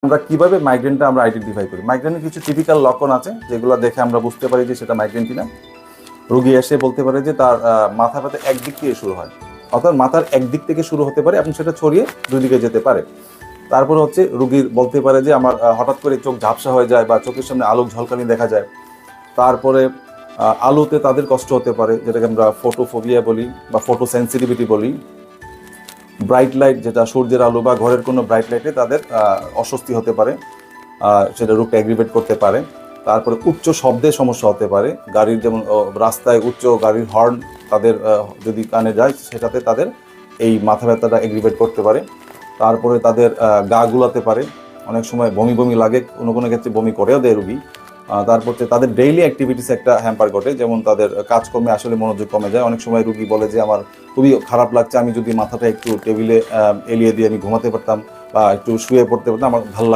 আমরা কিভাবে মাইগ্রেনটা আমরা আইডেন্টিফাই করি? মাইগ্রেনের কিছু টিপিক্যাল লক্ষণ আছে যেগুলো দেখে আমরা বুঝতে পারি যে সেটা মাইগ্রেন কিনা। রোগী এসে বলতে পারে যে তার মাথা ব্যথা একদিক থেকে শুরু হয়, অর্থাৎ মাথার একদিক থেকে শুরু হতে পারে এবং সেটা ছড়িয়ে দুই দিকে যেতে পারে। তারপরে হচ্ছে রোগীর বলতে পারে যে আমার হঠাৎ করে চোখ ঝাপসা হয়ে যায় বা চোখের সামনে আলোক ঝলকানি দেখা যায়। তারপরে আলোতে তাদের কষ্ট হতে পারে, যেটাকে আমরা ফোটোফোবিয়া বলি বা ফোটো সেন্সিটিভিটি বলি। ব্রাইট লাইট, যেটা সূর্যের আলো বা ঘরের কোনো ব্রাইট লাইটে তাদের অস্বস্তি হতে পারে, সেটা রোগটা অ্যাগ্রিভেট করতে পারে। তারপরে উচ্চ শব্দে সমস্যা হতে পারে, গাড়ির যেমন রাস্তায় উচ্চ গাড়ির হর্ন তাদের যদি কানে যায় সেটাতে তাদের এই মাথা ব্যথাটা অ্যাগ্রিভেট করতে পারে। তারপরে তাদের গা গুলাতে পারে, অনেক সময় বমি বমি লাগে, কোনো কোনো ক্ষেত্রে বমি করেও দেয় রুগী। তারপর তাদের ডেইলি অ্যাক্টিভিটিস একটা হ্যাম্পার ঘটে, যেমন তাদের কাজকর্মে আসলে মনোযোগ কমে যায়। অনেক সময় রুগী বলে যে আমার খুবই খারাপ লাগছে, আমি যদি মাথাটা একটু টেবিলে এলিয়ে দিয়ে আমি ঘুমাতে পারতাম বা একটু শুয়ে পড়তে পারতাম আমার ভালো